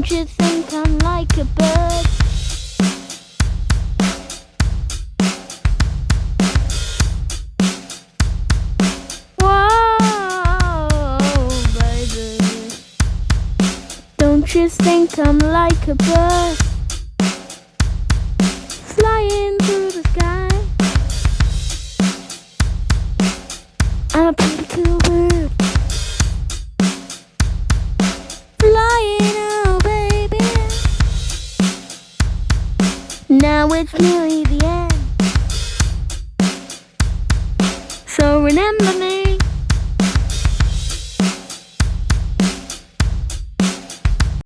Don't you think I'm like a bird? Whoa, baby. Don't you think I'm like a bird? Flying through the sky. I'm a pretty cool bird. Flying, oh baby. Now it's nearly the end. So remember me.